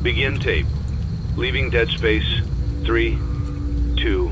Begin tape. Leaving dead space. 3, 2,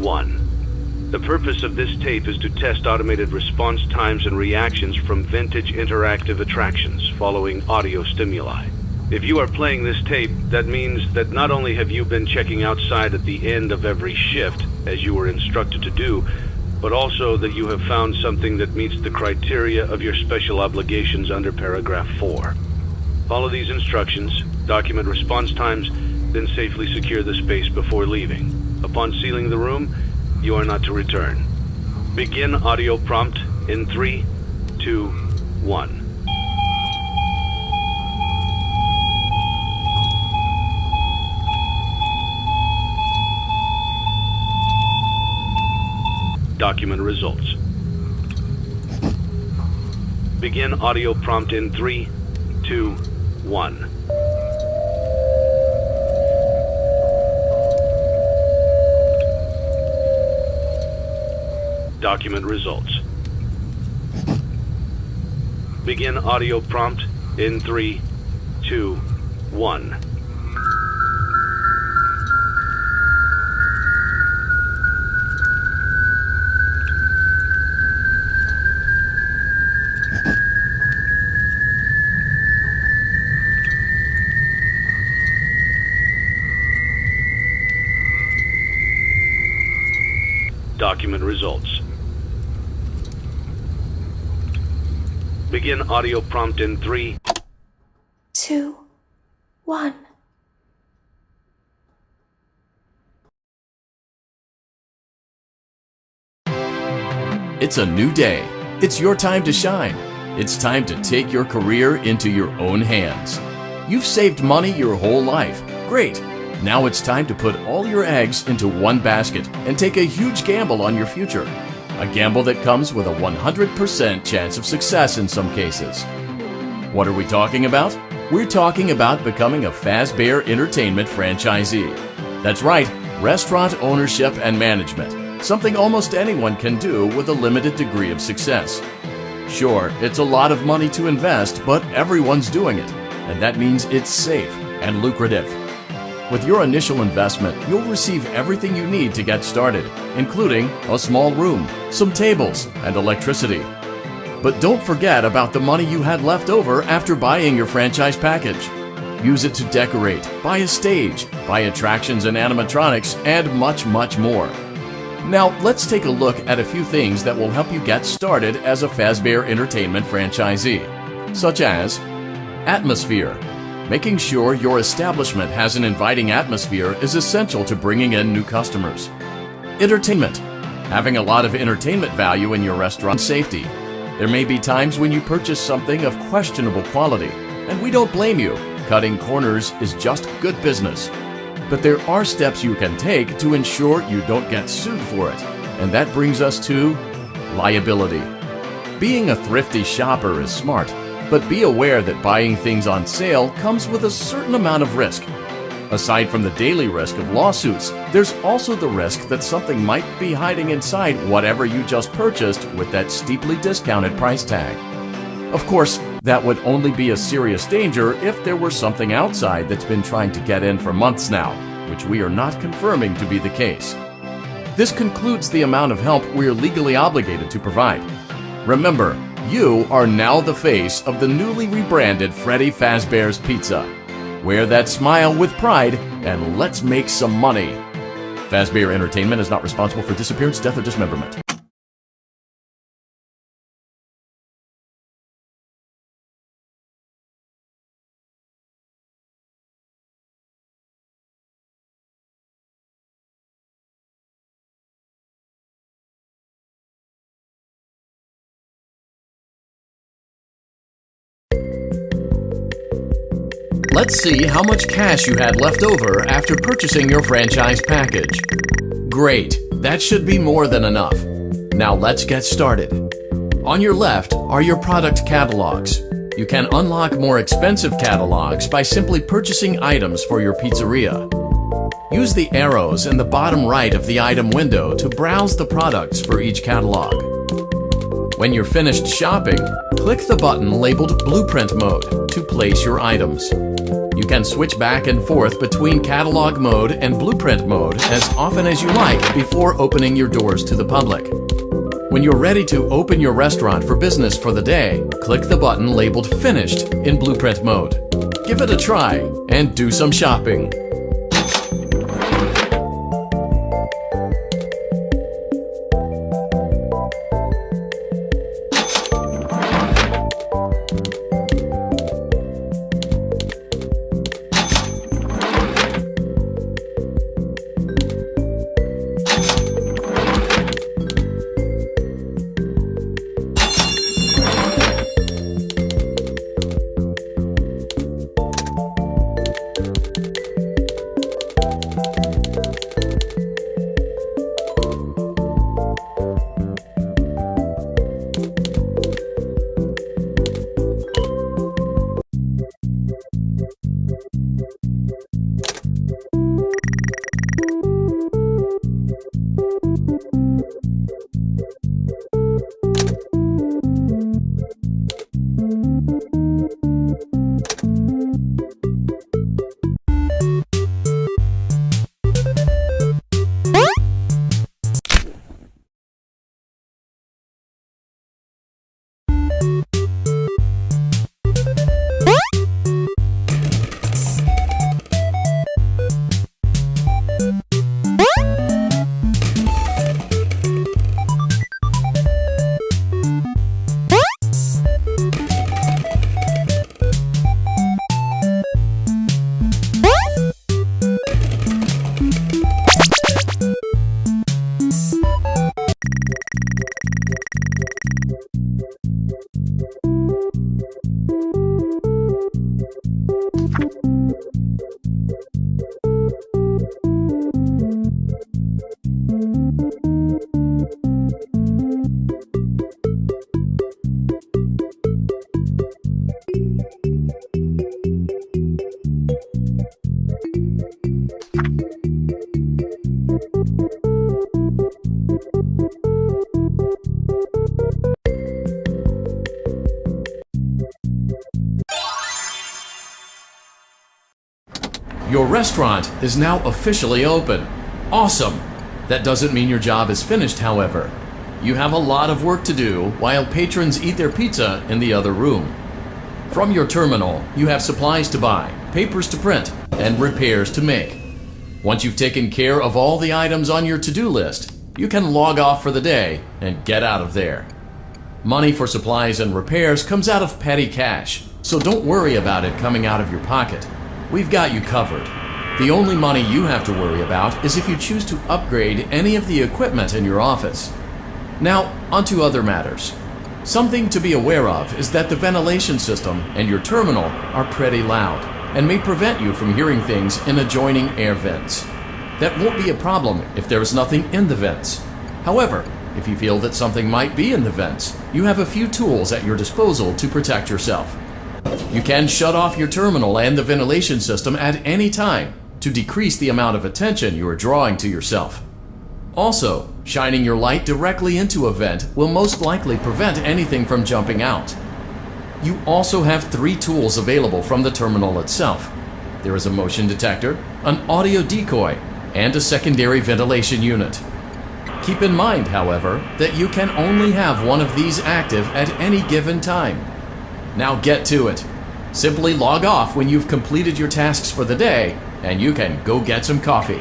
1. The purpose of this tape is to test automated response times and reactions from vintage interactive attractions following audio stimuli. If you are playing this tape, that means that not only have you been checking outside at the end of every shift, as you were instructed to do, but also that you have found something that meets the criteria of your special obligations under paragraph 4. Follow these instructions, document response times, then safely secure the space before leaving. Upon sealing the room, you are not to return. Begin audio prompt in 3, 2, 1. Document results. Begin audio prompt in 3, 2, 1. Document results. Begin audio prompt in 3, 2, 1. Document results. Begin audio prompt in 3, 2, 1. It's a new day. It's your time to shine. It's time to take your career into your own hands. You've saved money your whole life. Great. Now it's time to put all your eggs into one basket and take a huge gamble on your future. A gamble that comes with a 100% chance of success in some cases. What are we talking about? We're talking about becoming a Fazbear Entertainment franchisee. That's right, restaurant ownership and management. Something almost anyone can do with a limited degree of success. Sure, it's a lot of money to invest, but everyone's doing it. And that means it's safe and lucrative. With your initial investment, you'll receive everything you need to get started, including a small room, some tables, and electricity. But don't forget about the money you had left over after buying your franchise package. Use it to decorate, buy a stage, buy attractions and animatronics, and much, much more. Now, let's take a look at a few things that will help you get started as a Fazbear Entertainment franchisee, such as atmosphere. Making sure your establishment has an inviting atmosphere is essential to bringing in new customers. Entertainment. Having a lot of entertainment value in your restaurant. Safety. There may be times when you purchase something of questionable quality, and we don't blame you. Cutting corners is just good business. but there are steps you can take to ensure you don't get sued for it. And that brings us to liability. Being a thrifty shopper is smart, but be aware that buying things on sale comes with a certain amount of risk. Aside from the daily risk of lawsuits, there's also the risk that something might be hiding inside whatever you just purchased with that steeply discounted price tag. Of course, that would only be a serious danger if there were something outside that's been trying to get in for months now, which we are not confirming to be the case. This concludes the amount of help we are legally obligated to provide. Remember, you are now the face of the newly rebranded Freddy Fazbear's Pizza. Wear that smile with pride, and let's make some money. Fazbear Entertainment is not responsible for disappearance, death, or dismemberment. Let's see how much cash you had left over after purchasing your franchise package. Great, that should be more than enough. Now let's get started. On your left are your product catalogs. You can unlock more expensive catalogs by simply purchasing items for your pizzeria. Use the arrows in the bottom right of the item window to browse the products for each catalog. When you're finished shopping, click the button labeled Blueprint Mode to place your items. You can switch back and forth between Catalog Mode and Blueprint Mode as often as you like before opening your doors to the public. When you're ready to open your restaurant for business for the day, click the button labeled Finished in Blueprint Mode. Give it a try and do some shopping. Your restaurant is now officially open. Awesome! That doesn't mean your job is finished, however. You have a lot of work to do while patrons eat their pizza in the other room. From your terminal, you have supplies to buy, papers to print, and repairs to make. Once you've taken care of all the items on your to-do list, you can log off for the day and get out of there. Money for supplies and repairs comes out of petty cash, so don't worry about it coming out of your pocket. We've got you covered. The only money you have to worry about is if you choose to upgrade any of the equipment in your office. Now, onto other matters. Something to be aware of is that the ventilation system and your terminal are pretty loud, and may prevent you from hearing things in adjoining air vents. That won't be a problem if there is nothing in the vents. However, if you feel that something might be in the vents, you have a few tools at your disposal to protect yourself. You can shut off your terminal and the ventilation system at any time to decrease the amount of attention you are drawing to yourself. Also, shining your light directly into a vent will most likely prevent anything from jumping out. You also have 3 tools available from the terminal itself. There is a motion detector, an audio decoy, and a secondary ventilation unit. Keep in mind, however, that you can only have one of these active at any given time. Now get to it. Simply log off when you've completed your tasks for the day, and you can go get some coffee.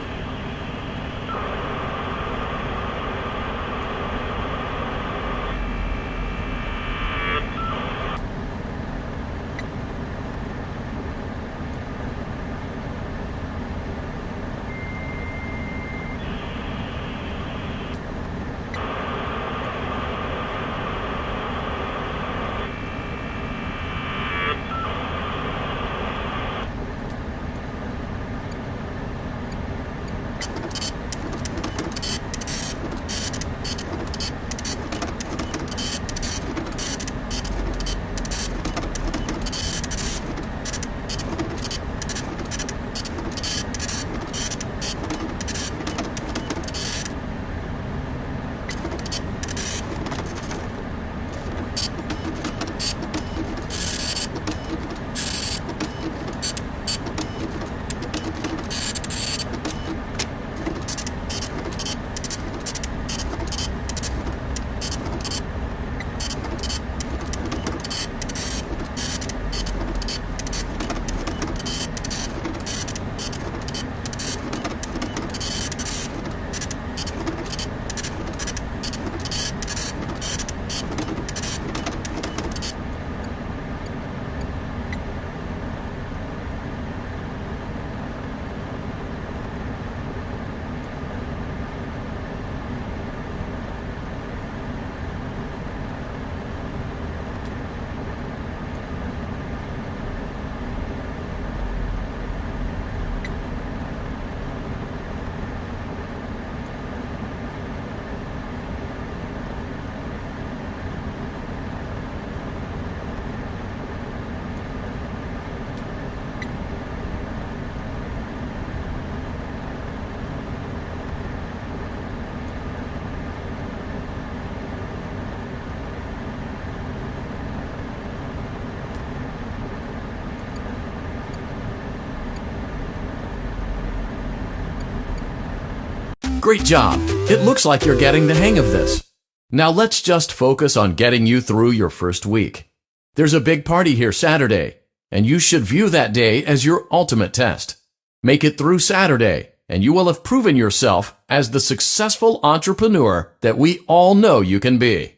Great job! It looks like you're getting the hang of this. Now let's just focus on getting you through your first week. There's a big party here Saturday, and you should view that day as your ultimate test. Make it through Saturday, and you will have proven yourself as the successful entrepreneur that we all know you can be.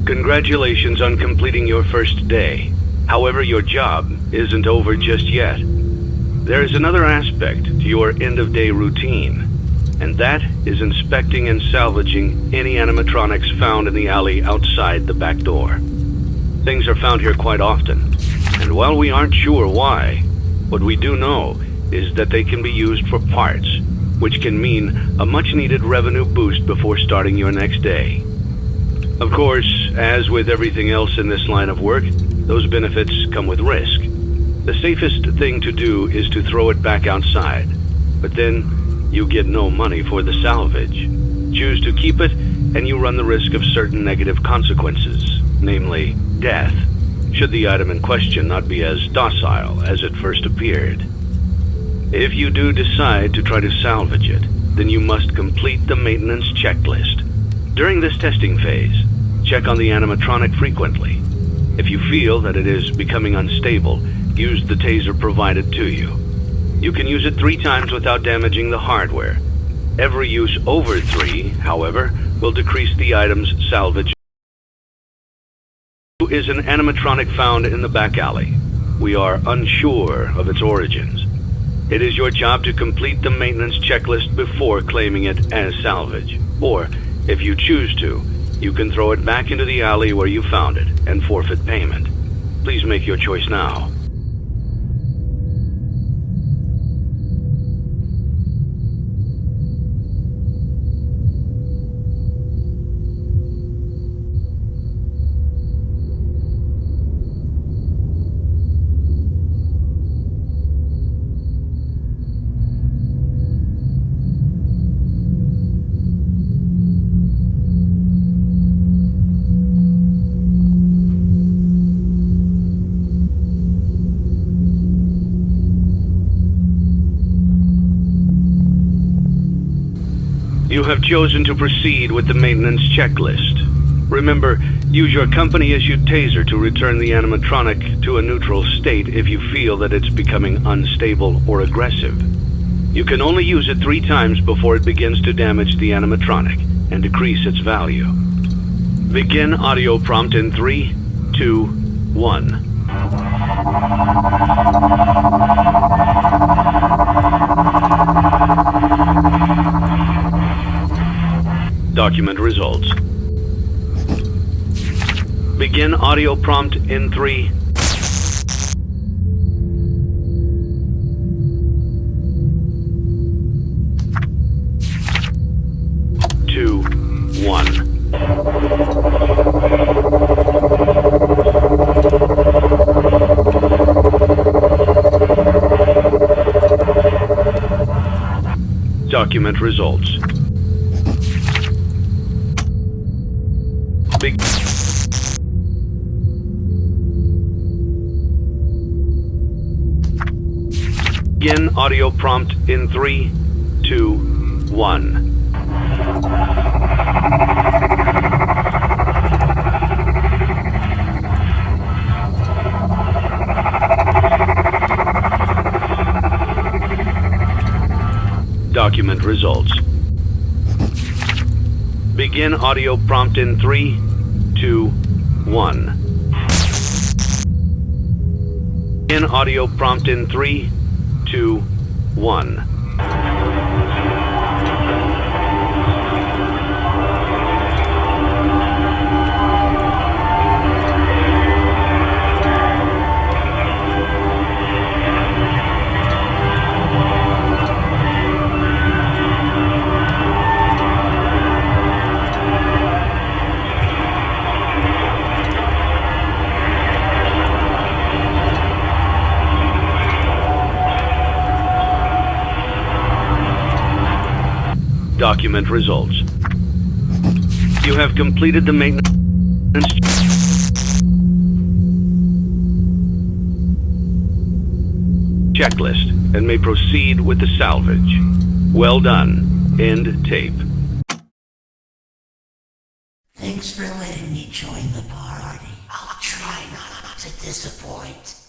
Congratulations on completing your first day. However, your job isn't over just yet. There is another aspect to your end-of-day routine, and that is inspecting and salvaging any animatronics found in the alley outside the back door. Things are found here quite often, and while we aren't sure why, what we do know is that they can be used for parts, which can mean a much-needed revenue boost before starting your next day. Of course, as with everything else in this line of work, those benefits come with risk. The safest thing to do is to throw it back outside, but then you get no money for the salvage. Choose to keep it, and you run the risk of certain negative consequences, namely death, should the item in question not be as docile as it first appeared. If you do decide to try to salvage it, then you must complete the maintenance checklist. During this testing phase, check on the animatronic frequently. If you feel that it is becoming unstable, use the taser provided to you. You can use it 3 times without damaging the hardware. Every use over 3, however, will decrease the item's salvage. Is an animatronic found in the back alley. We are unsure of its origins. It is your job to complete the maintenance checklist before claiming it as salvage. Or, if you choose to, You can throw it back into the alley where you found it and forfeit payment. Please make your choice now. You have chosen to proceed with the maintenance checklist. Remember, use your company-issued taser to return the animatronic to a neutral state if you feel that it's becoming unstable or aggressive. You can only use it 3 times before it begins to damage the animatronic and decrease its value. Begin audio prompt in 3, 2, 1. Document results. Begin audio prompt in 3, 2, 1. Document results. Begin audio prompt in 3, 2, 1. Document results. Begin audio prompt in 3, 2, 1. Begin audio prompt in 3, 2, 1. Document results. You have completed the maintenance checklist and may proceed with the salvage. Well done. End tape. Thanks for letting me join the party. I'll try not to disappoint.